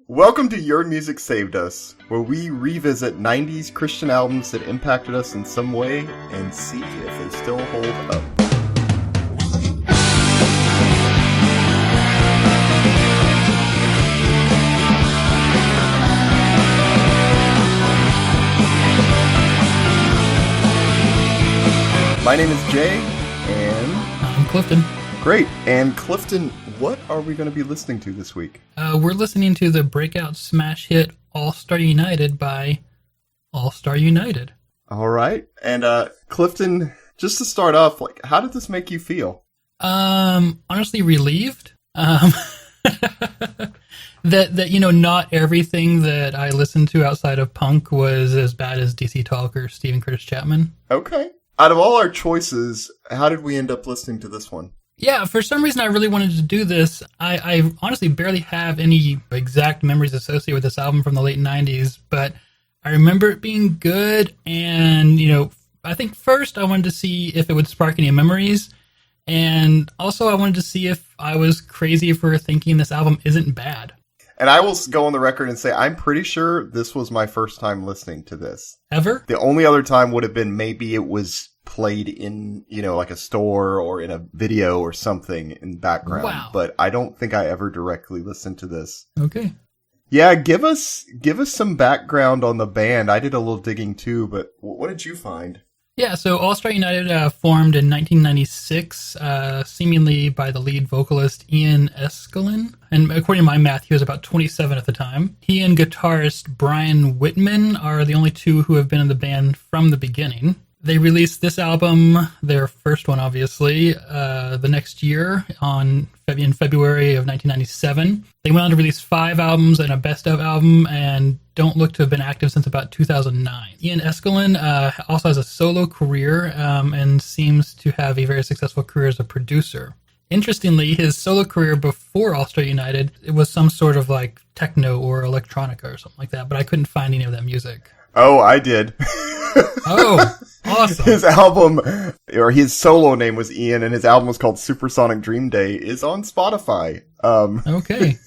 Welcome to Your Music Saved Us, where we revisit 90s Christian albums that impacted us in some way and see if they still hold up. My name is Jay, and I'm Clifton. Great. And Clifton, what are we going to be listening to this week? We're listening to the breakout smash hit All Star United by All Star United. All right. And Clifton, just to start off, how did this make you feel? Honestly, relieved. That not everything that I listened to outside of punk was as bad as DC Talk or Steven Curtis Chapman. Okay. Out of all our choices, how did we end up listening to this one? Yeah, for some reason I really wanted to do this. I honestly barely have any exact memories associated with this album from the late 90s, but I remember it being good, and, I think first I wanted to see if it would spark any memories, and also I wanted to see if I was crazy for thinking this album isn't bad. And I will go on the record and say I'm pretty sure this was my first time listening to this. Ever? The only other time would have been maybe it was played in, like a store or in a video or something in the background. Wow. But I don't think I ever directly listened to this. Okay. Yeah, give us some background on the band. I did a little digging too, but what did you find? Yeah, so All Star United formed in 1996, seemingly by the lead vocalist Ian Eskelin. And according to my math, he was about 27 at the time. He and guitarist Brian Whitman are the only two who have been in the band from the beginning. They released this album, their first one obviously, the next year in February of 1997. They went on to release 5 albums and a best of album and don't look to have been active since about 2009. Ian Eskelin also has a solo career and seems to have a very successful career as a producer. Interestingly, his solo career before All Star United, it was some sort of like techno or electronica or something like that, but I couldn't find any of that music. Oh, I did. Oh, awesome. His album, or his solo name was Ian, and his album was called Supersonic Dream Day, is on Spotify. Okay.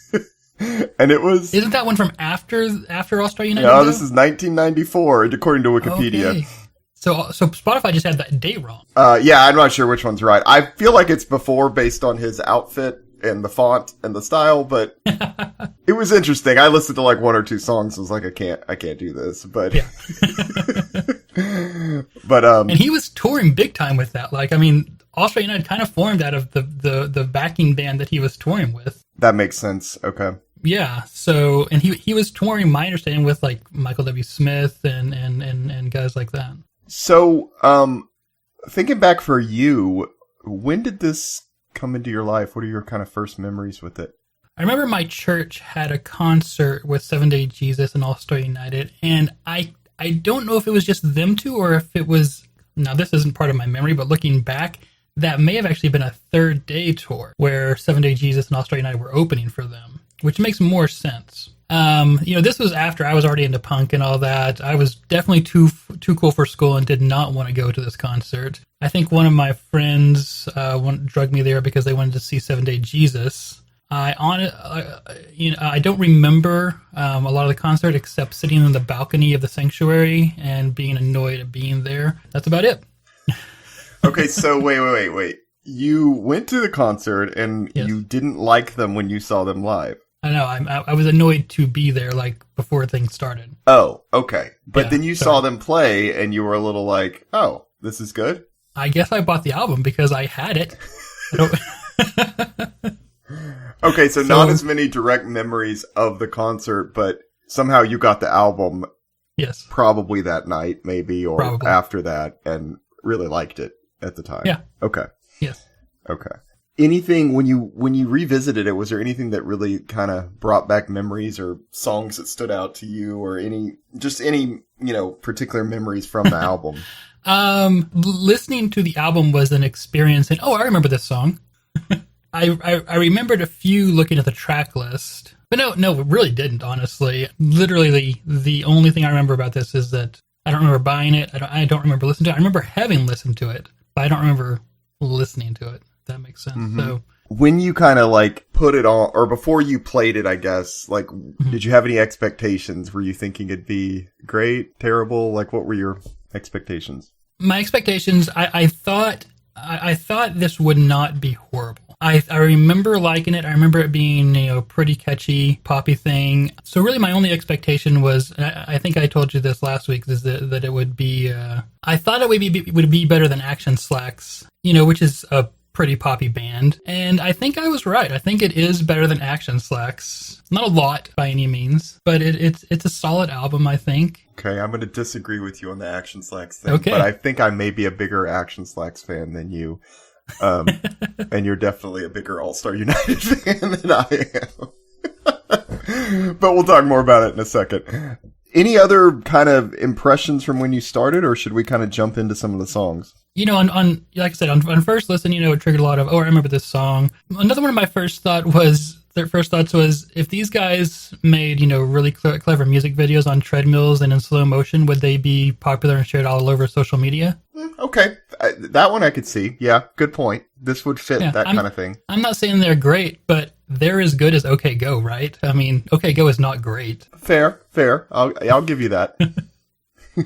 And it was... Isn't that one from after All Star United? No, this is 1994, according to Wikipedia. Okay. So Spotify just had that date wrong. Yeah, I'm not sure which one's right. I feel like it's before based on his outfit and the font and the style, but it was interesting. I listened to like 1 or 2 songs. I was like, I can't do this, but, yeah. but, and he was touring big time with that. All Star United kind of formed out of the backing band that he was touring with. That makes sense. Okay. Yeah. So, and he was touring, my understanding, with like Michael W. Smith and guys like that. So, thinking back for you, when did this come into your life? What are your kind of first memories with it? I remember my church had a concert with 7 Day Jesus and All Star United, and I don't know if it was just them two or if it was, now this isn't part of my memory, but looking back, that may have actually been a third day tour where 7 Day Jesus and All Star United were opening for them, which makes more sense. This was after I was already into punk and all that. I was definitely too cool for school and did not want to go to this concert. I think one of my friends drugged me there because they wanted to see 7 Day Jesus. I don't remember a lot of the concert except sitting in the balcony of the sanctuary and being annoyed at being there. That's about it. Okay, so wait. You went to the concert and Yes. You didn't like them when you saw them live. I know. I was annoyed to be there, before things started. Oh, okay. But Yeah, then you saw them play and you were a little like, oh, this is good? I guess I bought the album because I had it. Okay, so not as many direct memories of the concert, but somehow you got the album Yes. probably that night, maybe, or Probably. after that, and really liked it at the time. Yeah. Okay. Yes. Okay. Anything, when you revisited it, was there anything that really kind of brought back memories or songs that stood out to you, or any particular memories from the album? Listening to the album was an experience, and I remember this song. I remembered a few looking at the track list, but no, it really didn't, honestly. Literally, the only thing I remember about this is that I don't remember buying it. I don't remember listening to it. I remember having listened to it, but I don't remember listening to it. If that makes sense. Mm-hmm. So when you kind of like put it on, or before you played it, I guess, like, did you have any expectations? Were you thinking it'd be great, terrible? Like, what were your expectations? My expectations, I thought this would not be horrible. I remember liking it. I remember it being, pretty catchy, poppy thing. So really my only expectation was, I think I told you this last week, is that it would be, I thought it would be better than Action Slacks, which is a pretty poppy band. And I think I was right. I think it is better than Action Slacks. Not a lot by any means, but it's a solid album, I think. Okay, I'm going to disagree with you on the Action Slacks thing, okay. But I think I may be a bigger Action Slacks fan than you. And you're definitely a bigger All-Star United fan than I am. But we'll talk more about it in a second. Any other kind of impressions from when you started, or should we kind of jump into some of the songs? On like I said, on first listen, it triggered a lot of, I remember this song. Another one of my their first thoughts was, if these guys made, really clever music videos on treadmills and in slow motion, would they be popular and shared all over social media? Okay. That one I could see. Yeah, good point. This would fit that kind of thing. I'm not saying they're great, but they're as good as OK Go, right? I mean, OK Go is not great. Fair. I'll give you that.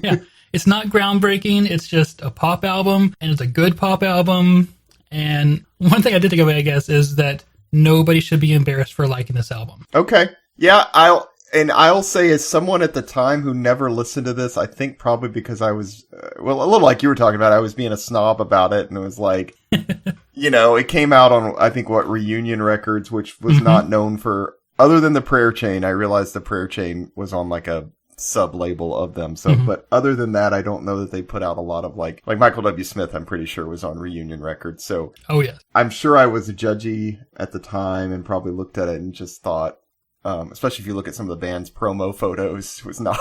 Yeah. It's not groundbreaking. It's just a pop album, and it's a good pop album. And one thing I did take away, I guess, is that nobody should be embarrassed for liking this album. Okay. Yeah, I'll say, as someone at the time who never listened to this, I think probably because I was, a little like you were talking about, I was being a snob about it, and it was like, it came out on, I think, Reunion Records, which was not known for, other than the Prayer Chain. I realized the Prayer Chain was on like a sub-label of them. So, but other than that, I don't know that they put out a lot of like Michael W. Smith, I'm pretty sure, was on Reunion Records. So, oh yeah, I'm sure I was judgy at the time and probably looked at it and just thought, especially if you look at some of the band's promo photos, it was not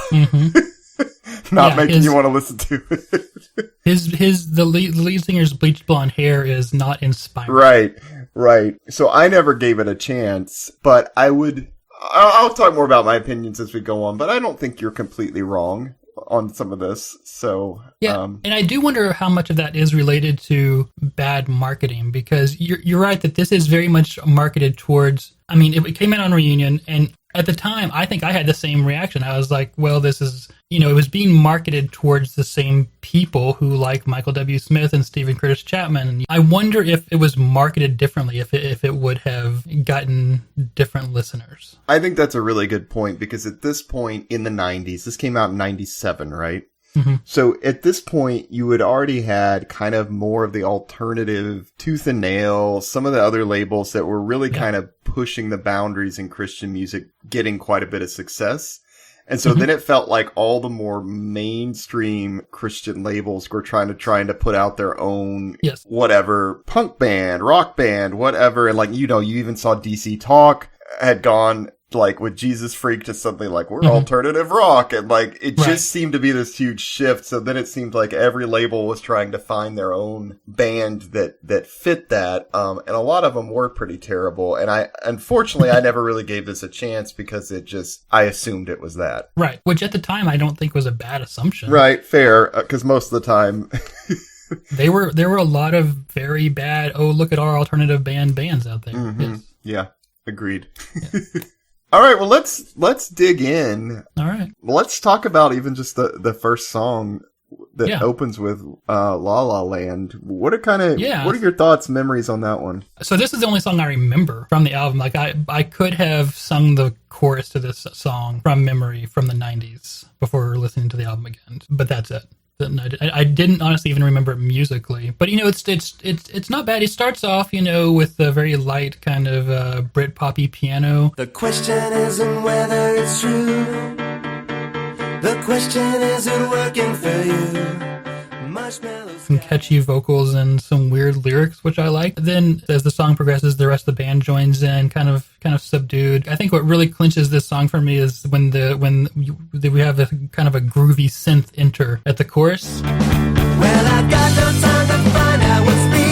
making you want to listen to it. The lead singer's bleached blonde hair is not inspiring. Right. So I never gave it a chance, but I'll talk more about my opinions as we go on, but I don't think you're completely wrong on some of this. So, yeah. And I do wonder how much of that is related to bad marketing, because you're right that this is very much marketed towards, it came out on Reunion, and at the time, I think I had the same reaction. I was like, well, this is, it was being marketed towards the same people who like Michael W. Smith and Stephen Curtis Chapman. And I wonder if it was marketed differently, if it would have gotten different listeners. I think that's a really good point, because at this point in the 90s, this came out in 97, right? Mm-hmm. So at this point, you had already had kind of more of the alternative Tooth and Nail, some of the other labels that were really kind of pushing the boundaries in Christian music, getting quite a bit of success. And so then it felt like all the more mainstream Christian labels were trying to put out their own, whatever, punk band, rock band, whatever. And like, you even saw DC Talk had gone like with Jesus Freak to something like, we're alternative rock. And like, it just seemed to be this huge shift. So then it seemed like every label was trying to find their own band that fit that. And a lot of them were pretty terrible. And unfortunately, I never really gave this a chance, because I assumed it was that. Right. Which at the time, I don't think was a bad assumption. Right. Fair. Because most of the time, there were a lot of very bad, look at our alternative bands out there. Mm-hmm. Yes. Yeah. Agreed. Yeah. All right, well, let's dig in. All right. Let's talk about even just the first song that opens with La La Land. What are your thoughts, memories on that one? So this is the only song I remember from the album. Like I could have sung the chorus to this song from memory from the 90s before listening to the album again, but that's it. I didn't honestly even remember it musically, but it's not bad. It starts off with a very light kind of Brit poppy piano. The question isn't whether it's true. The question isn't working for you. Some catchy vocals and some weird lyrics, which I like. Then, as the song progresses, the rest of the band joins in, kind of subdued. I think what really clinches this song for me is when we have a kind of a groovy synth enter at the chorus. Well, I've got no time to find out what's real.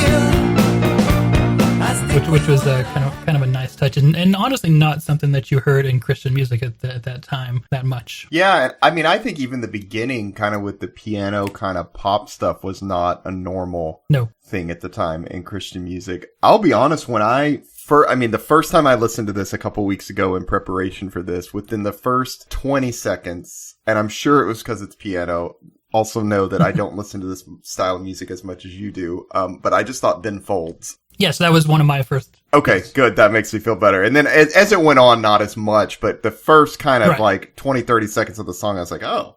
Which was kind of a nice nice touch, and honestly not something that you heard in Christian music at that time that much. Yeah, I mean, I think even the beginning, kind of with the piano kind of pop stuff, was not a normal thing at the time in Christian music. I'll be honest, the first time I listened to this a couple weeks ago in preparation for this, within the first 20 seconds, and I'm sure it was because it's piano. Also know that I don't listen to this style of music as much as you do, but I just thought Ben Folds. Yes, that was one of my first. Okay, good. That makes me feel better. And then as it went on, not as much, but the first kind of like 20, 30 seconds of the song, I was like, oh,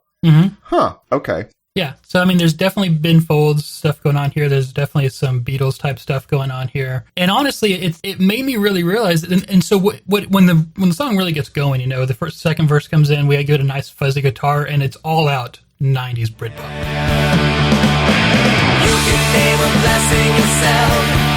okay. Yeah, so I mean, there's definitely Ben Folds stuff going on here. There's definitely some Beatles type stuff going on here. And honestly, it made me really realize. And so when the song really gets going, you know, the second verse comes in, we get a nice fuzzy guitar, and it's all out 90s Britpop. You can name a blessing yourself.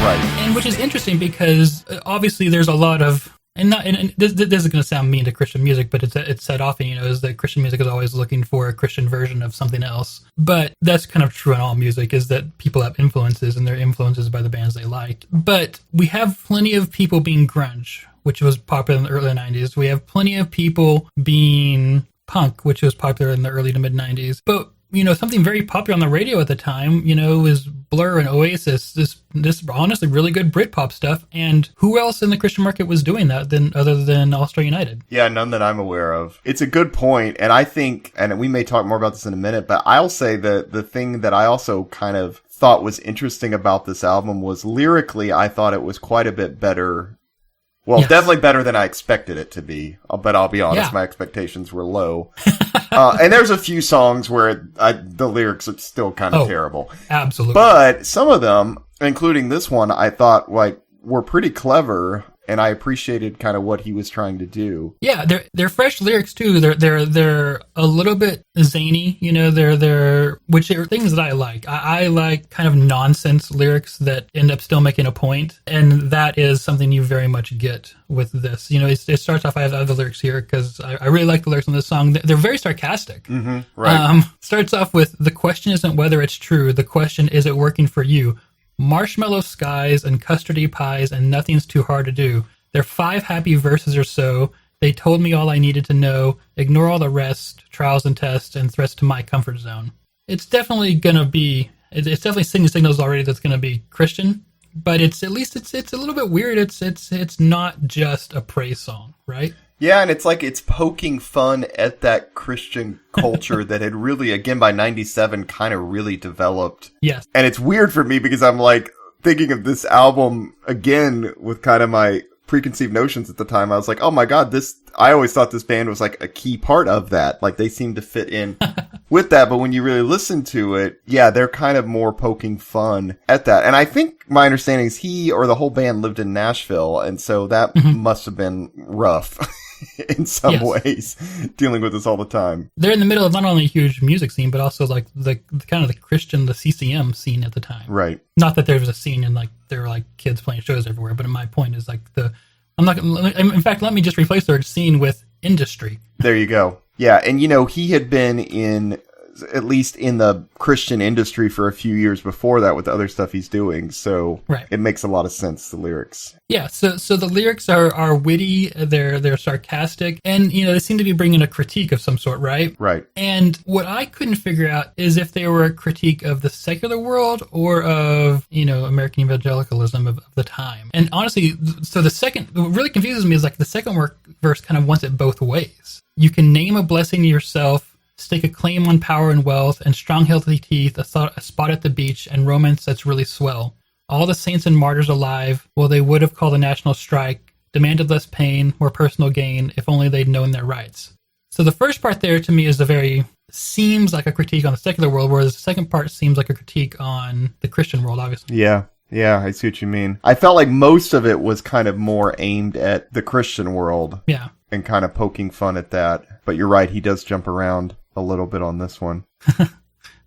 Right. And which is interesting because obviously there's a lot of, and this is going to sound mean to Christian music, but it's said often, you know, is that Christian music is always looking for a Christian version of something else. But that's kind of true in all music, is that people have influences, and they're influenced by the bands they liked. But we have plenty of people being grunge, which was popular in the early 90s. We have plenty of people being punk, which was popular in the early to mid 90s. But, you know, something very popular on the radio at the time, you know, was Blur and Oasis, this honestly really good Britpop stuff. And who else in the Christian market was doing that other than All Star United? Yeah, none that I'm aware of. It's a good point, and I think, and we may talk more about this in a minute, but I'll say that the thing that I also kind of thought was interesting about this album was lyrically, I thought it was quite a bit better. Well, yes. Definitely better than I expected it to be, but I'll be honest, my expectations were low. And there's a few songs where the lyrics are still kind of terrible. Absolutely. But some of them, including this one, I thought were pretty clever, and I appreciated kind of what he was trying to do. Yeah, they're fresh lyrics too. They're a little bit zany, you know. They're which are things that I like. I like kind of nonsense lyrics that end up still making a point, and that is something you very much get with this. You know, it starts off. I have the lyrics here because I really like the lyrics in this song. They're very sarcastic. Mm-hmm, right. Starts off with, the question isn't whether it's true. The question, is it working for you? Marshmallow skies and custardy pies and nothing's too hard to do. They're 5 happy verses or so. They told me all I needed to know. Ignore all the rest, trials and tests, and threats to my comfort zone. It's definitely gonna be. It's definitely sending signals already that's gonna be Christian, but it's a little bit weird. It's not just a praise song, right? Yeah, and it's poking fun at that Christian culture that had really, again, by 97, kind of really developed. Yes. And it's weird for me because I'm thinking of this album again with kind of my preconceived notions at the time. I was like, oh my God, I always thought this band was like a key part of that. Like they seem to fit in with that. But when you really listen to it, yeah, they're kind of more poking fun at that. And I think my understanding is he or the whole band lived in Nashville. And so that must have been rough. In some ways, dealing with this all the time. They're in the middle of not only a huge music scene, but also like the kind of the Christian, the CCM scene at the time. Right. Not that there was a scene and like there were like kids playing shows everywhere, but my point is like in fact, let me just replace the word scene with industry. There you go. Yeah, and you know, he had been at least in the Christian industry for a few years before that with the other stuff he's doing. So It makes a lot of sense, the lyrics. Yeah. So the lyrics are witty. They're sarcastic, and, you know, they seem to be bringing a critique of some sort, right? Right. And what I couldn't figure out is if they were a critique of the secular world or of, you know, American evangelicalism of the time. And honestly, so what really confuses me is like the second verse kind of wants it both ways. You can name a blessing yourself, stake a claim on power and wealth, and strong healthy teeth, a spot at the beach, and romance that's really swell. All the saints and martyrs alive, well, they would have called a national strike, demanded less pain, more personal gain, if only they'd known their rights. So the first part there to me seems like a critique on the secular world, whereas the second part seems like a critique on the Christian world, obviously. Yeah, I see what you mean. I felt like most of it was kind of more aimed at the Christian world. Yeah. And kind of poking fun at that. But you're right, he does jump around a little bit on this one.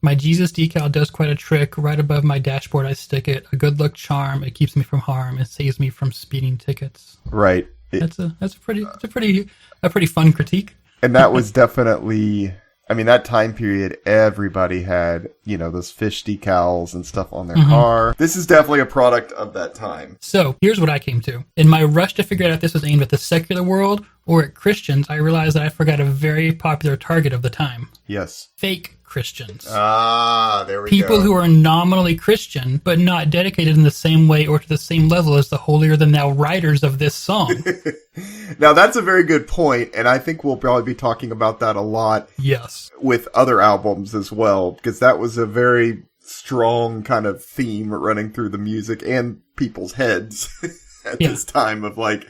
My Jesus decal does quite a trick. Right above my dashboard I stick it. A good luck charm. It keeps me from harm. It saves me from speeding tickets. Right. That's a pretty fun critique. And that was definitely I mean, that time period, everybody had, you know, those fish decals and stuff on their car. This is definitely a product of that time. So here's what I came to. In my rush to figure out if this was aimed at the secular world or at Christians, I realized that I forgot a very popular target of the time. Yes. Fake Christians. There we go. People who are nominally Christian, but not dedicated in the same way or to the same level as the holier-than-thou writers of this song. Now, that's a very good point, and I think we'll probably be talking about that a lot. Yes. With other albums as well, because that was a very strong kind of theme running through the music and people's heads at this time of like,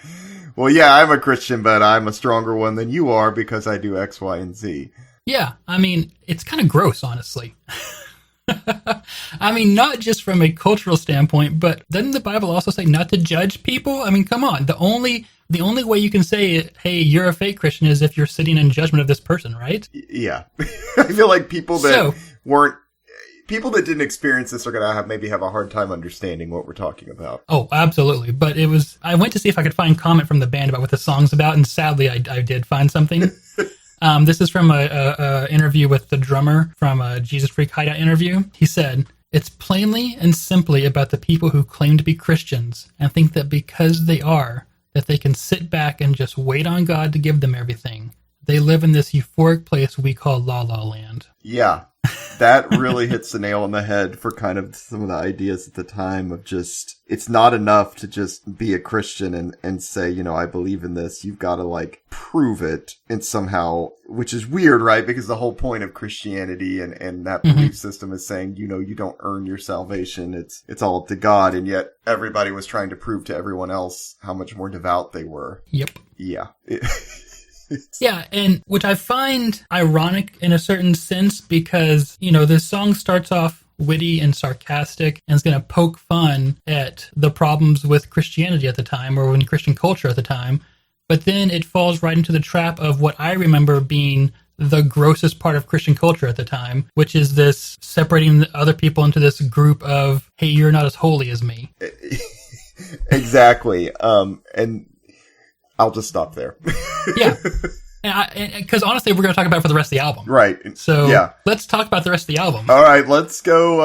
well, yeah, I'm a Christian, but I'm a stronger one than you are because I do X, Y, and Z. Yeah, I mean, it's kind of gross, honestly. I mean, not just from a cultural standpoint, but doesn't the Bible also say not to judge people? I mean, come on. The only way you can say, hey, you're a fake Christian is if you're sitting in judgment of this person, right? Yeah. I feel like people that people that didn't experience this are going to maybe have a hard time understanding what we're talking about. Oh, absolutely. But I went to see if I could find comment from the band about what the song's about, and sadly I did find something. This is from a interview with the drummer from a Jesus Freak Hideout interview. He said, "It's plainly and simply about the people who claim to be Christians and think that because they are, that they can sit back and just wait on God to give them everything. They live in this euphoric place we call La La Land." Yeah, that really hits the nail on the head for kind of some of the ideas at the time of just, it's not enough to just be a Christian and say, you know, I believe in this. You've got to like prove it and somehow, which is weird, right? Because the whole point of Christianity and that belief system is saying, you know, you don't earn your salvation. It's all up to God. And yet everybody was trying to prove to everyone else how much more devout they were. Yep. Yeah. Yeah, and which I find ironic in a certain sense because, you know, this song starts off witty and sarcastic and is going to poke fun at the problems with Christianity at the time or in Christian culture at the time. But then it falls right into the trap of what I remember being the grossest part of Christian culture at the time, which is this separating the other people into this group of, hey, you're not as holy as me. Exactly. And I'll just stop there. Yeah. Because honestly, we're going to talk about it for the rest of the album. Right. So let's talk about the rest of the album. All right, let's go.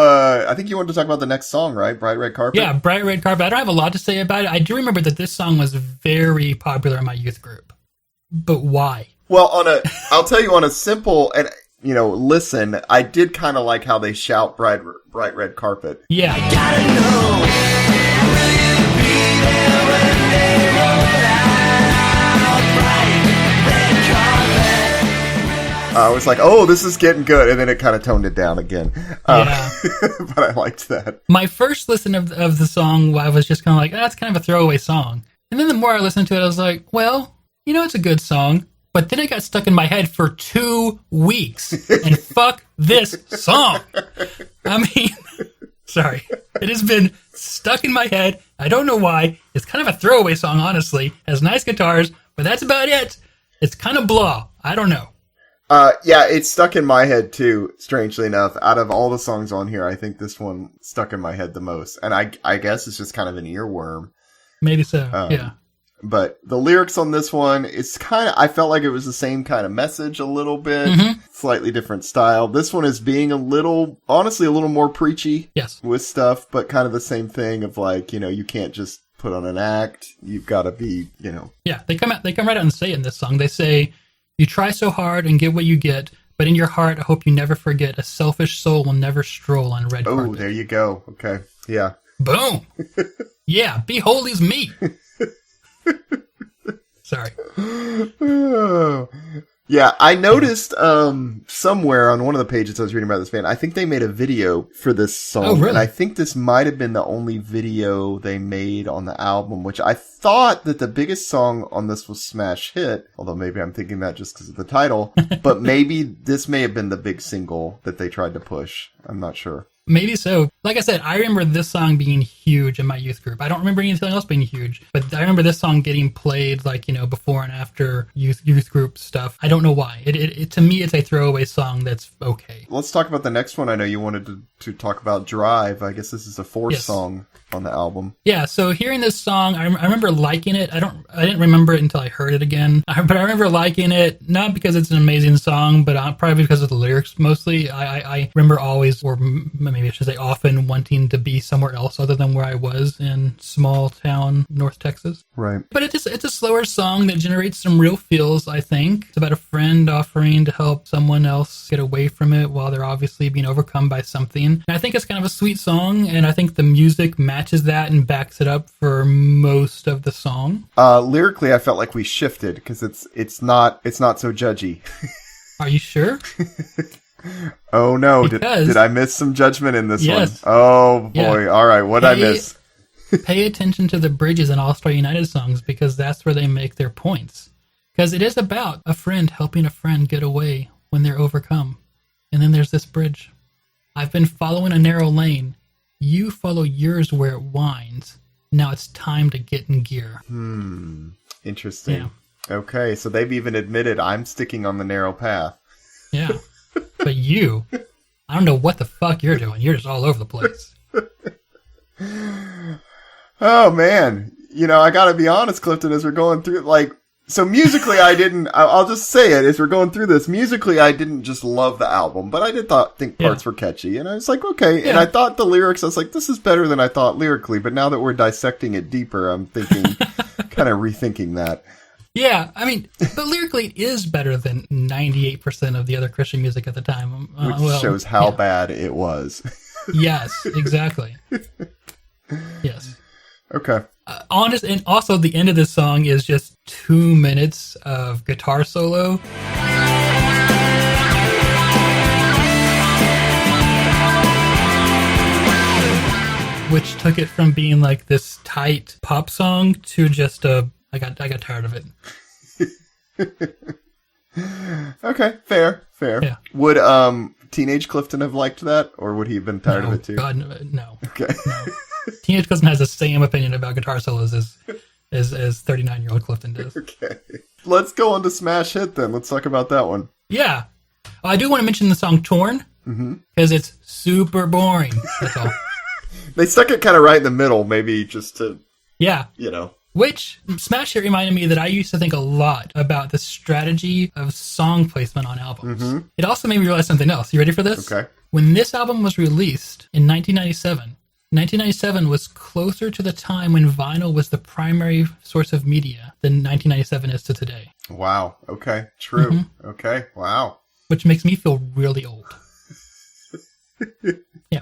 I think you wanted to talk about the next song, right? Bright Red Carpet? Yeah, Bright Red Carpet. I don't have a lot to say about it. I do remember that this song was very popular in my youth group. But why? Well, I'll tell you on a simple, and you know, listen, I did kind of like how they shout Bright Red Carpet. Yeah. I gotta know, will you be there when they roll out bright red carpet? I was like, oh, this is getting good, and then it kind of toned it down again. Yeah. But I liked that. My first listen of the song, I was just kind of like, that's kind of a throwaway song. And then the more I listened to it, I was like, well, you know, it's a good song. But then it got stuck in my head for 2 weeks. And fuck this song. I mean, sorry. It has been stuck in my head. I don't know why. It's kind of a throwaway song, honestly. Has nice guitars, but that's about it. It's kind of blah. I don't know. Yeah, it's stuck in my head too, strangely enough. Out of all the songs on here, I think this one stuck in my head the most. And I guess it's just kind of an earworm. Maybe so, yeah. But the lyrics on this one, it's kind of, I felt like it was the same kind of message a little bit, slightly different style. This one is being honestly a little more preachy with stuff, but kind of the same thing of like, you know, you can't just put on an act. You've got to be, you know. Yeah, they come right out and say it in this song. They say, you try so hard and get what you get, but in your heart, I hope you never forget a selfish soul will never stroll on red carpet. Oh, there you go. Okay. Yeah. Boom. Yeah, be holy as me. Sorry. Yeah, I noticed somewhere on one of the pages I was reading about this band, I think they made a video for this song. Oh, really? And I think this might have been the only video they made on the album, which I thought that the biggest song on this was Smash Hit, although maybe I'm thinking that just because of the title, but maybe this may have been the big single that they tried to push. I'm not sure. Maybe so. Like I said, I remember this song being huge in my youth group. I don't remember anything else being huge, but I remember this song getting played, like, you know, before and after youth group stuff. I don't know why. It to me, it's a throwaway song that's okay. Let's talk about the next one. I know you wanted to talk about Drive. I guess this is a fourth song on the album. Yeah, so hearing this song, I remember liking it. I didn't remember it until I heard it again. But I remember liking it, not because it's an amazing song, but probably because of the lyrics mostly. I remember always, or maybe I should say often, wanting to be somewhere else other than where I was in small town North Texas. Right. But it's a slower song that generates some real feels, I think. It's about a friend offering to help someone else get away from it while they're obviously being overcome by something. And I think it's kind of a sweet song, and I think the music matches that and backs it up for most of the song. Lyrically, I felt like we shifted because it's not so judgy. Are you sure? Oh no, did I miss some judgment in this one? Oh boy, all right, what'd I miss? Pay attention to the bridges in All-Star United songs, because that's where they make their points. Because it is about a friend helping a friend get away when they're overcome. And then there's this bridge. I've been following a narrow lane. You follow yours where it winds. Now it's time to get in gear. Interesting. Yeah. Okay, so they've even admitted I'm sticking on the narrow path. Yeah. But you, I don't know what the fuck you're doing. You're just all over the place. Oh, man. You know, I gotta be honest, Clifton, as we're going through, like, so musically I'll just say it, as we're going through this, musically I didn't just love the album, but I did think parts were catchy, and I was like, okay, and I thought the lyrics, I was like, this is better than I thought lyrically, but now that we're dissecting it deeper, I'm thinking, kind of rethinking that. Yeah, I mean, but lyrically it is better than 98% of the other Christian music at the time. Which shows how bad it was. Yes, exactly. Yes. Okay. Honest, and also the end of this song is just 2 minutes of guitar solo. Which took it from being like this tight pop song to just I got tired of it. Okay, fair. Yeah. Would Teenage Clifton have liked that, or would he have been tired of it too? God, no. Okay. No. Teenage Clifton has the same opinion about guitar solos as 39-year-old Clifton does. Okay. Let's go on to Smash Hit then. Let's talk about that one. Yeah. I do want to mention the song Torn, because it's super boring. That's all. They stuck it kind of right in the middle, maybe just to, you know. Which, Smash Hit reminded me that I used to think a lot about the strategy of song placement on albums. It also made me realize something else. You ready for this? Okay. When this album was released in 1997 was closer to the time when vinyl was the primary source of media than 1997 is to today. Wow. Okay. True. Okay. Wow. Which makes me feel really old. Yeah.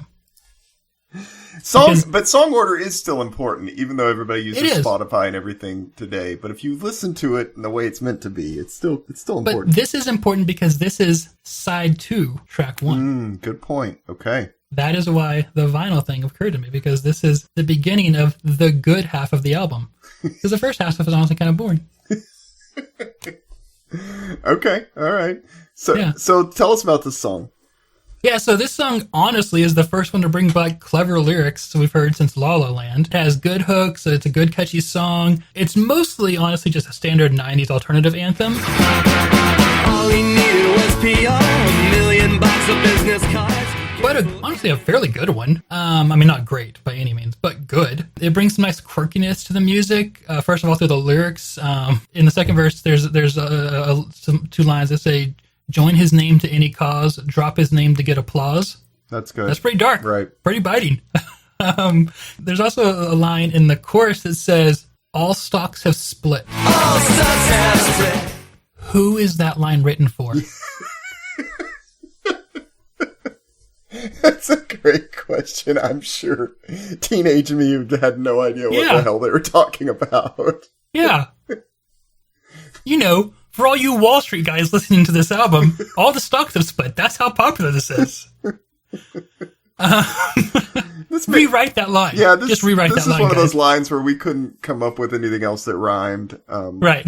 But song order is still important, even though everybody uses Spotify and everything today. But if you listen to it in the way it's meant to be, it's still important. But this is important because this is side 2, track 1. Good point. Okay. That is why the vinyl thing occurred to me, because this is the beginning of the good half of the album. Because the first half is honestly kind of boring. Okay. All right. So tell us about this song. Yeah, so this song, honestly, is the first one to bring back clever lyrics we've heard since La La Land. It has good hooks, it's a good, catchy song. It's mostly, honestly, just a standard 90s alternative anthem. All he needed was PR, $1 million of business cards. But honestly, a fairly good one. I mean, not great by any means, but good. It brings some nice quirkiness to the music. First of all, through the lyrics. In the second verse, there's some 2 lines that say, join his name to any cause, drop his name to get applause. That's good. That's pretty dark. Right. Pretty biting. There's also a line in the chorus that says, all stocks have split. All stocks have split. Who is that line written for? That's a great question. I'm sure teenage me had no idea what the hell they were talking about. Yeah. You know, for all you Wall Street guys listening to this album, all the stocks have split. That's how popular this is. Rewrite that line. Yeah, just rewrite that line. This is one of those lines where we couldn't come up with anything else that rhymed. Right.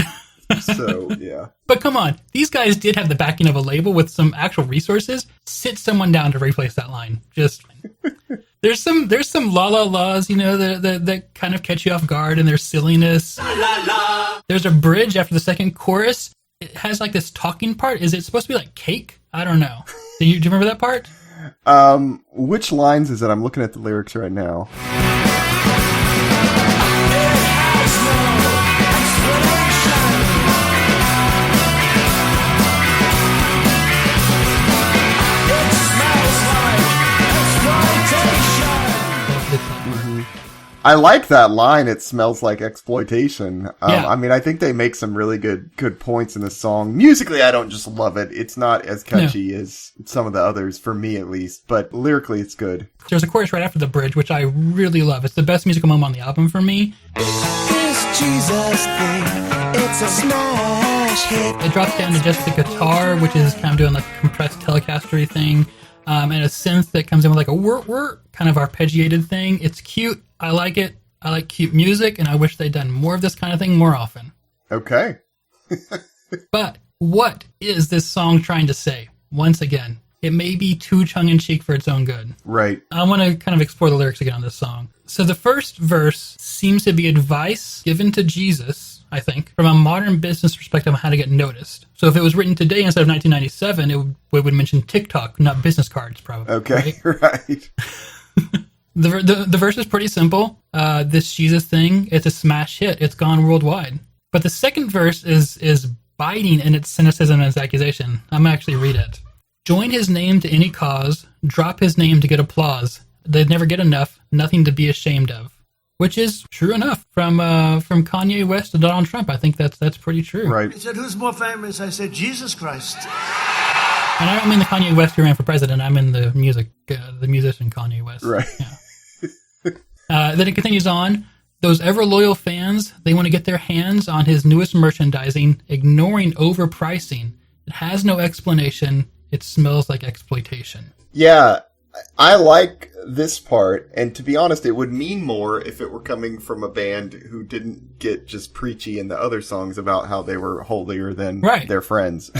So, yeah. But come on, these guys did have the backing of a label with some actual resources. Sit someone down to replace that line. Just there's some la la la's, that kind of catch you off guard in their silliness. La, la, la. There's a bridge after the second chorus. It has like this talking part. Is it supposed to be like cake? I don't know. Do you remember that part? Which lines is it? I'm looking at the lyrics right now. I like that line. It smells like exploitation. Yeah. I mean, I think they make some really good points in the song. Musically, I don't just love it. It's not as catchy as some of the others, for me at least. But lyrically, it's good. There's a chorus right after the bridge, which I really love. It's the best musical moment on the album for me. This Jesus thing, it's a smash hit. It drops down to just the guitar, which is kind of doing like a compressed Telecaster thing, and a synth that comes in with like a whir kind of arpeggiated thing. It's cute. I like it. I like cute music, and I wish they'd done more of this kind of thing more often. Okay. But what is this song trying to say? Once again, it may be too tongue-in-cheek for its own good. Right. I want to kind of explore the lyrics again on this song. So the first verse seems to be advice given to Jesus, I think, from a modern business perspective on how to get noticed. So if it was written today instead of 1997, it would mention TikTok, not business cards, probably. Okay, right. The verse is pretty simple. This Jesus thing, it's a smash hit. It's gone worldwide. But the second verse is biting in its cynicism and its accusation. I'm going to actually read it. Join his name to any cause. Drop his name to get applause. They'd never get enough. Nothing to be ashamed of. Which is true enough from Kanye West to Donald Trump. I think that's pretty true. Right. He said, "Who's more famous?" I said, "Jesus Christ." And I don't mean the Kanye West who ran for president. I mean the musician Kanye West. Right. Yeah. Then it continues on. Those ever loyal fans, they want to get their hands on his newest merchandising, ignoring overpricing. It has no explanation. It smells like exploitation. Yeah, I like this part, and to be honest, it would mean more if it were coming from a band who didn't get just preachy in the other songs about how they were holier than their friends.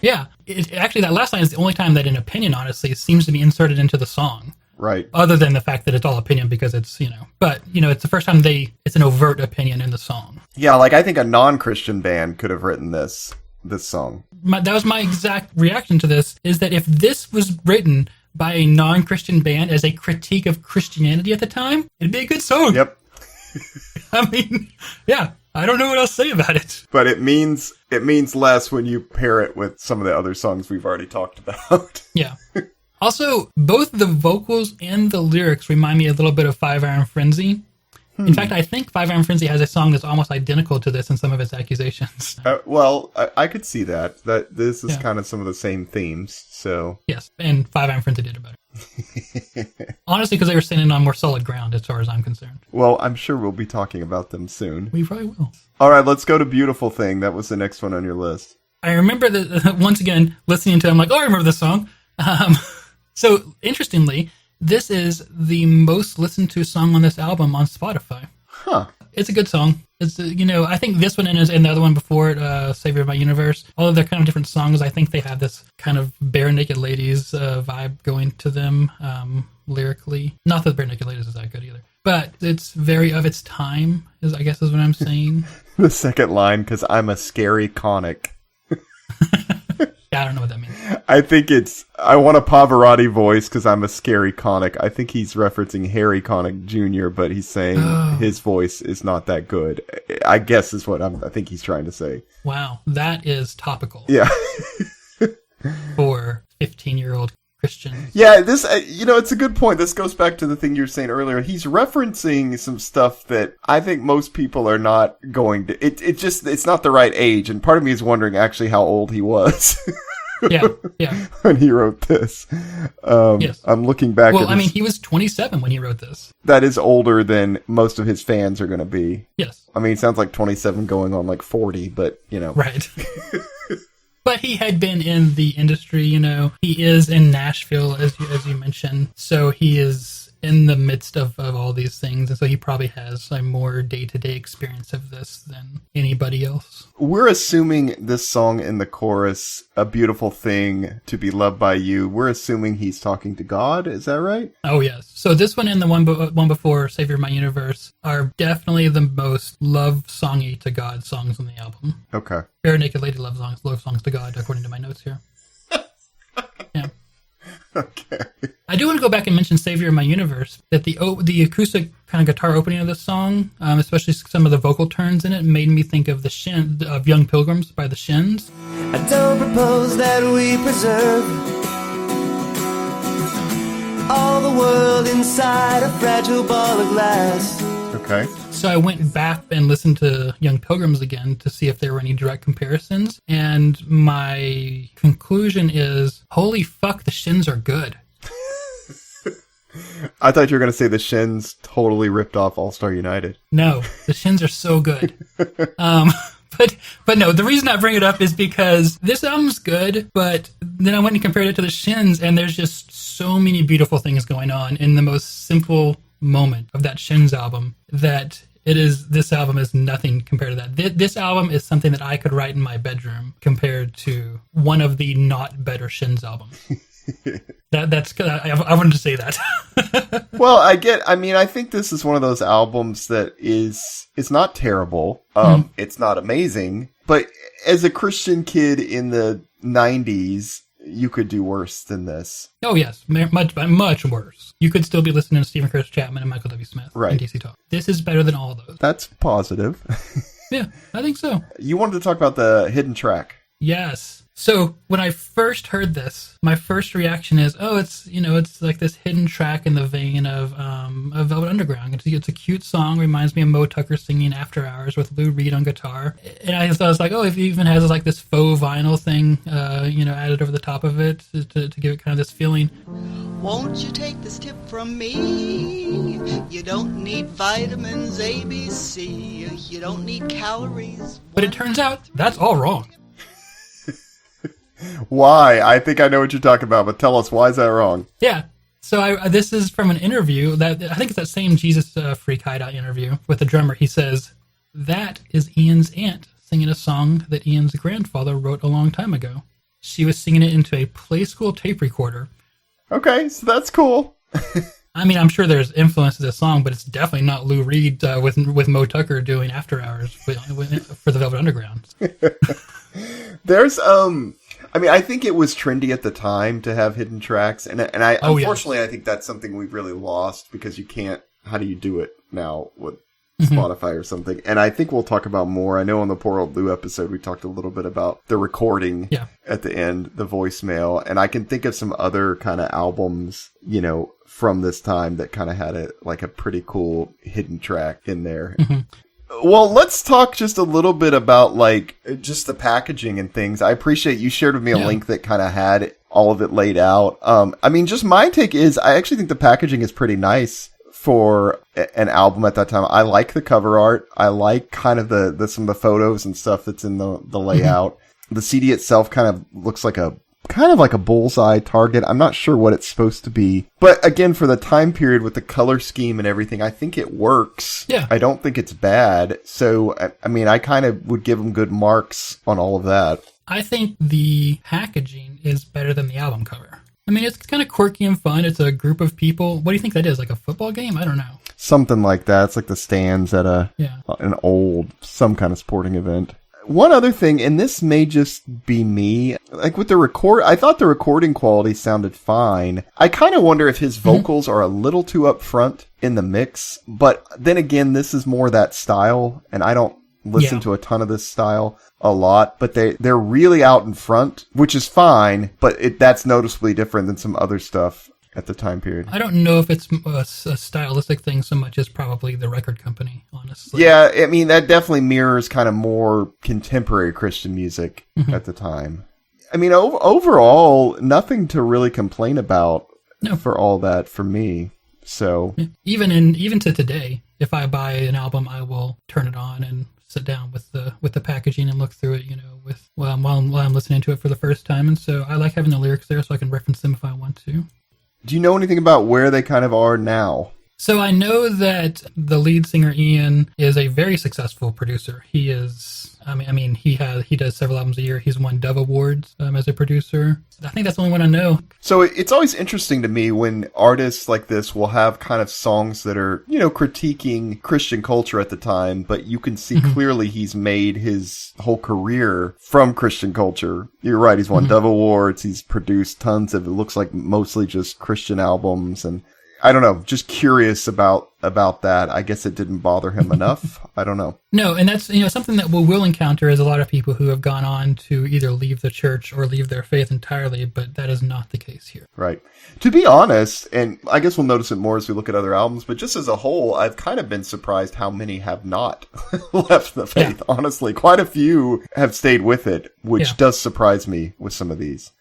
Yeah. Actually, that last line is the only time that an opinion, honestly, seems to be inserted into the song. Right. Other than the fact that it's all opinion because it's, but, it's the first time it's an overt opinion in the song. Yeah, like I think a non-Christian band could have written this song. That was my exact reaction to this, is that if this was written by a non-Christian band as a critique of Christianity at the time, it'd be a good song. Yep. I mean, yeah, I don't know what else to say about it. But it means less when you pair it with some of the other songs we've already talked about. Yeah. Also, both the vocals and the lyrics remind me a little bit of Five Iron Frenzy. In fact, I think Five Iron Frenzy has a song that's almost identical to this in some of its accusations. Well, I could see that this is kind of some of the same themes, so... Yes, and Five Iron Frenzy did it better. Honestly, because they were standing on more solid ground, as far as I'm concerned. Well, I'm sure we'll be talking about them soon. We probably will. All right, let's go to Beautiful Thing. That was the next one on your list. I remember that, once again, listening to it, I'm like, oh, I remember this song. So, interestingly, this is the most listened to song on this album on Spotify. Huh. It's a good song. It's, I think this one and the other one before it, Savior of My Universe, although they're kind of different songs, I think they have this kind of Bare Naked Ladies vibe going to them lyrically. Not that Bare Naked Ladies is that good either. But it's very of its time, I guess is what I'm saying. The second line, because I'm a scary conic. I don't know what that means. I think I want a Pavarotti voice because I'm a scary conic. I think he's referencing Harry Connick Jr., but he's saying his voice is not that good. I guess is what I think he's trying to say. Wow, that is topical. Yeah. For 15-year-old Christians. Yeah, this, it's a good point. This goes back to the thing you were saying earlier. He's referencing some stuff that I think most people are not going to, it's not the right age. And part of me is wondering actually how old he was. Yeah. When he wrote this. Yes. I'm looking back Well, at he was 27 when he wrote this. That is older than most of his fans are going to be. Yes. I mean, it sounds like 27 going on like 40, but, Right. But he had been in the industry, He is in Nashville, as you mentioned. So he is in the midst of all these things, and so he probably has a more day-to-day experience of this than anybody else. We're assuming this song in the chorus, "A beautiful thing to be loved by you," we're assuming he's talking to God, is that right? Oh, yes. So this one and the one before, Savior of My Universe, are definitely the most love-songy to God songs on the album. Okay. Bare Naked Lady love songs to God, according to my notes here. Yeah. Okay. I do want to go back and mention Savior of My Universe, that the acoustic kind of guitar opening of this song, especially some of the vocal turns in it, made me think of of Young Pilgrims by the Shins. I don't propose that we preserve all the world inside a fragile ball of glass. Okay. So I went back and listened to Young Pilgrims again to see if there were any direct comparisons, and my conclusion is, holy fuck, the Shins are good. I thought you were going to say the Shins totally ripped off All Star United. No, the Shins are so good. But no, the reason I bring it up is because this album's good, but then I went and compared it to the Shins, and there's just so many beautiful things going on in the most simple moment of that Shins album that this album is nothing compared to that. This album is something that I could write in my bedroom compared to one of the not better Shins albums. I wanted to say that. Well, I think this is one of those albums that it's not terrible. It's not amazing, but as a Christian kid in the 90s, you could do worse than this. Oh, yes. Much worse. You could still be listening to Stephen Chris Chapman and Michael W. Smith and DC Talk. This is better than all of those. That's positive. Yeah, I think so. You wanted to talk about the hidden track. Yes. So when I first heard this, my first reaction is, oh, it's like this hidden track in the vein of Velvet Underground. It's a cute song, reminds me of Mo Tucker singing After Hours with Lou Reed on guitar. And I was like, oh, it even has like this faux vinyl thing, added over the top of it to give it kind of this feeling. Won't you take this tip from me? You don't need vitamins A, B, C. You don't need calories. But it turns out that's all wrong. Why? I think I know what you're talking about, but tell us, why is that wrong? Yeah. So this is from an interview that I think it's that same Jesus Freak Hideout interview with the drummer. He says, that is Ian's aunt singing a song that Ian's grandfather wrote a long time ago. She was singing it into a Play School tape recorder. Okay, so that's cool. I mean, I'm sure there's influence to this song, but it's definitely not Lou Reed with Mo Tucker doing After Hours for the Velvet Underground. There's I think it was trendy at the time to have hidden tracks, and unfortunately, I think that's something we've really lost because you can't. How do you do it now with Spotify or something? And I think we'll talk about more. I know on the Poor Old Lou episode, we talked a little bit about the recording at the end, the voicemail, and I can think of some other kind of albums, from this time that kind of had a pretty cool hidden track in there. Mm-hmm. Well, let's talk just a little bit about just the packaging and things. I appreciate you shared with me a link that kind of had all of it laid out. Just my take is I actually think the packaging is pretty nice for an album at that time. I like the cover art. I like kind of some of the photos and stuff that's in the layout. Mm-hmm. The CD itself kind of looks like a bullseye target. I'm not sure what it's supposed to be. But again, for the time period with the color scheme and everything, I think it works. Yeah. I don't think it's bad. So, I kind of would give them good marks on all of that. I think the packaging is better than the album cover. It's kind of quirky and fun. It's a group of people. What do you think that is? Like a football game? I don't know. Something like that. It's like the stands at some kind of sporting event. One other thing, and this may just be me, with the I thought the recording quality sounded fine. I kind of wonder if his vocals are a little too up front in the mix, but then again, this is more that style, and I don't listen to a ton of this style a lot, but they're really out in front, which is fine, but that's noticeably different than some other stuff at the time period. I don't know if it's a stylistic thing so much as probably the record company, honestly. Yeah, that definitely mirrors kind of more contemporary Christian music at the time. Overall, nothing to really complain about for all that for me. So even to today, if I buy an album, I will turn it on and sit down with the packaging and look through it, while I'm listening to it for the first time. And so I like having the lyrics there so I can reference them if I want to. Do you know anything about where they kind of are now? So I know that the lead singer Ian is a very successful producer. He is, he does several albums a year. He's won Dove Awards as a producer. I think that's the only one I know. So it's always interesting to me when artists like this will have kind of songs that are, critiquing Christian culture at the time, but you can see clearly he's made his whole career from Christian culture. You're right. He's won Dove Awards. He's produced tons of, it looks like mostly just Christian albums, and I don't know, just curious about that. I guess it didn't bother him enough. I don't know. No, and that's something that we'll encounter is a lot of people who have gone on to either leave the church or leave their faith entirely, but that is not the case here. Right. To be honest, and I guess we'll notice it more as we look at other albums, but just as a whole, I've kind of been surprised how many have not left the faith. Yeah. Honestly, quite a few have stayed with it, which does surprise me with some of these.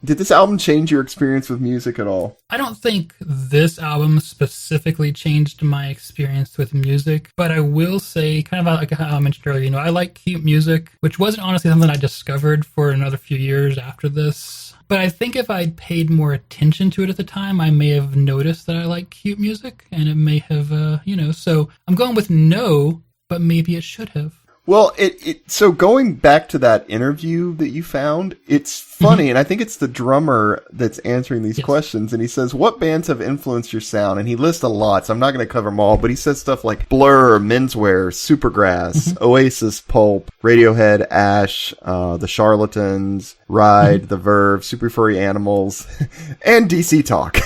Did this album change your experience with music at all? I don't think this album specifically changed my experience with music, but I will say, kind of like how I mentioned earlier, I like cute music, which wasn't honestly something I discovered for another few years after this. But I think if I'd paid more attention to it at the time, I may have noticed that I like cute music, and it may have, so I'm going with no, but maybe it should have. Well, so going back to that interview that you found, it's funny, and I think it's the drummer that's answering these questions, and he says, what bands have influenced your sound? And he lists a lot, so I'm not going to cover them all, but he says stuff like Blur, Menswear, Supergrass, Oasis, Pulp, Radiohead, Ash, The Charlatans, Ride, The Verve, Super Furry Animals, and DC Talk.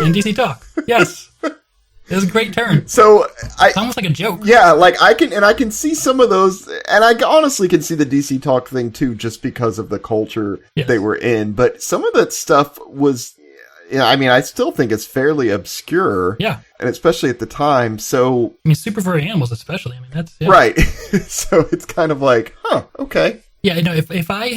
And DC Talk, yes. It was a great turn. So it's almost like a joke. Yeah, like I can see some of those, and I honestly can see the DC Talk thing too, just because of the culture they were in. But some of that stuff was, I still think it's fairly obscure. Yeah, and especially at the time. So Super Furry Animals, especially. That's right. So it's kind of like, okay. Yeah, if I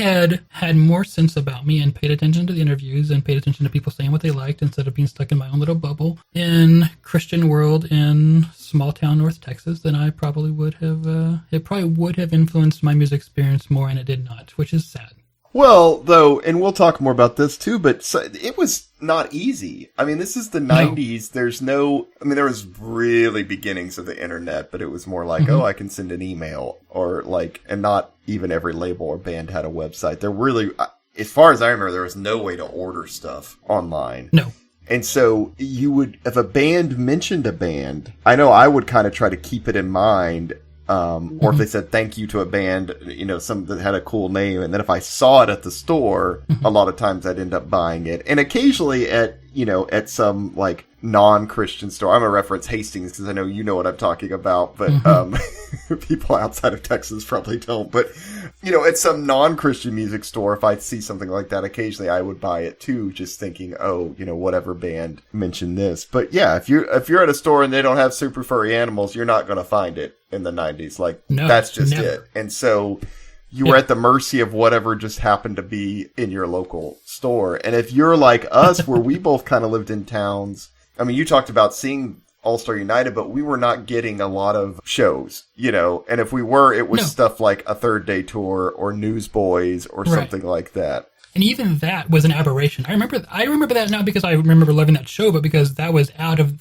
had more sense about me and paid attention to the interviews and paid attention to people saying what they liked instead of being stuck in my own little bubble in Christian world in small town North Texas, then I probably would have, it probably would have influenced my music experience more, and it did not, which is sad. Well, though, and we'll talk more about this too, but it was not easy. This is the 90s. There's there was really beginnings of the internet, but it was more like, I can send an email and not even every label or band had a website. There really, as far as I remember, there was no way to order stuff online. No. And so you would, if a band mentioned a band, I know I would kind of try to keep it in mind. Or if they said thank you to a band, some that had a cool name, and then if I saw it at the store, a lot of times I'd end up buying it. And occasionally at some like non-Christian store, I'm gonna reference Hastings because I know you know what I'm talking about, but people outside of Texas probably don't. But at some non-Christian music store, if I see something like that, occasionally I would buy it too, just thinking, whatever band mentioned this. But yeah, if you're at a store and they don't have Super Furry Animals, you're not gonna find it in the 90s. That's just it. And so you were at the mercy of whatever just happened to be in your local store. And if you're like us, where we both kind of lived in towns, you talked about seeing All-Star United, but we were not getting a lot of shows, and if we were, it was stuff like a Third Day Tour or Newsboys or something like that. And even that was an aberration. I remember that not because I remember loving that show, but because that was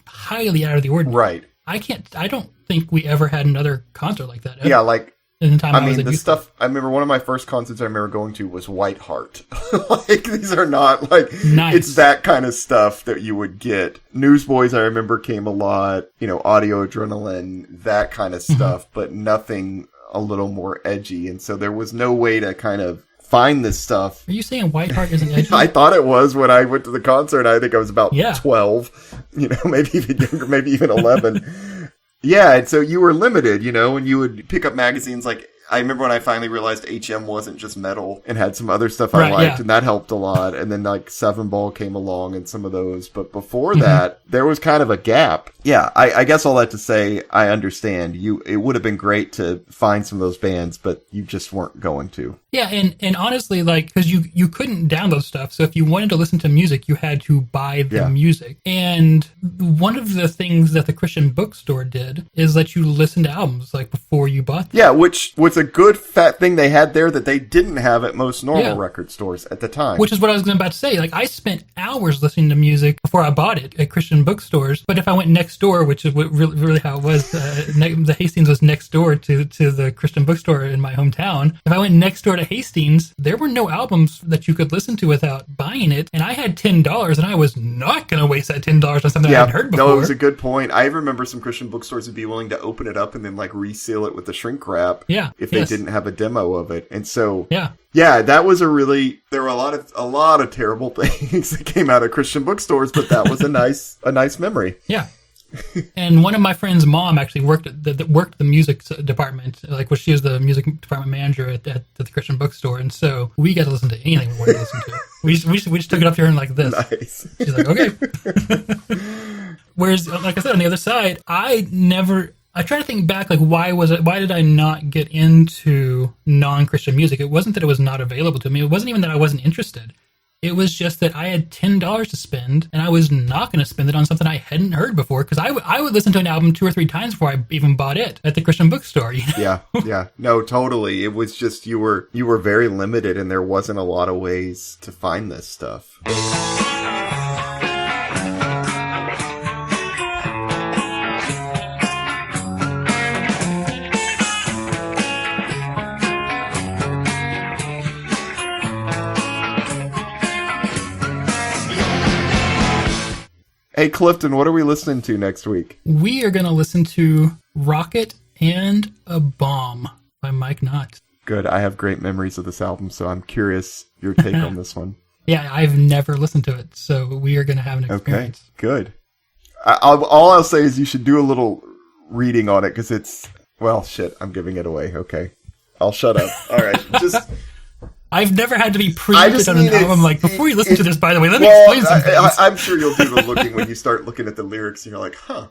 highly out of the ordinary. Right. I don't think we ever had another concert like that ever. Yeah, the stuff, I remember one of my first concerts I remember going to was White Heart. These are not, nice. It's that kind of stuff that you would get. Newsboys, I remember, came a lot, Audio Adrenaline, that kind of stuff, but nothing a little more edgy. And so there was no way to kind of find this stuff. Are you saying White Heart isn't edgy? I thought it was when I went to the concert. I think I was about 12, maybe even younger, maybe even 11. Yeah, and so you were limited, and you would pick up magazines like, I remember when I finally realized HM wasn't just metal and had some other stuff I liked, and that helped a lot. And then Seven Ball came along and some of those. But before that, there was kind of a gap. Yeah, I guess all that to say, I understand. It would have been great to find some of those bands, but you just weren't going to. Yeah, and honestly, because you couldn't download stuff, so if you wanted to listen to music, you had to buy the music. And one of the things that the Christian bookstore did is let you listen to albums before you bought them. Yeah, which was a good fat thing they had there that they didn't have at most normal record stores at the time. Which is what I was about to say. Like, I spent hours listening to music before I bought it at Christian bookstores. But if I went next door, which is really how it was, the Hastings was next door to the Christian bookstore in my hometown. If I went next door to Hastings, there were no albums that you could listen to without buying it. And I had $10, and I was not going to waste that $10 on something I hadn't heard before. No, it was a good point. I remember some Christian bookstores would be willing to open it up and then like reseal it with the shrink wrap if they didn't have a demo of it. And so that was there were a lot of terrible things that came out of Christian bookstores, but that was a nice memory. Yeah. And one of my friend's mom actually worked the music department, she was the music department manager at the Christian bookstore, and so we got to listen to anything we wanted to listen to. We just took it up to her and like this. Nice. She's like, okay. Whereas, like I said, on the other side, I try to think back, like, why did I not get into non-Christian music? It wasn't that it was not available to me. It wasn't even that I wasn't interested. It was just that I had $10 to spend, and I was not going to spend it on something I hadn't heard before, because I would listen to an album 2 or 3 times before I even bought it at the Christian bookstore. You know? Yeah. No, totally. It was just you were very limited, and there wasn't a lot of ways to find this stuff. Hey, Clifton, what are we listening to next week? We are going to listen to Rocket and a Bomb by Mike Knott. Good. I have great memories of this album, so I'm curious your take on this one. Yeah, I've never listened to it, so we are going to have an experience. Okay, good. All I'll say is you should do a little reading on it, because it's... Well, shit, I'm giving it away. Okay. I'll shut up. All right, just... I've never had to be pre-empted on an album like, before you listen to this, by the way, let me explain something. I'm sure you'll do the looking when you start looking at the lyrics and you're like, huh.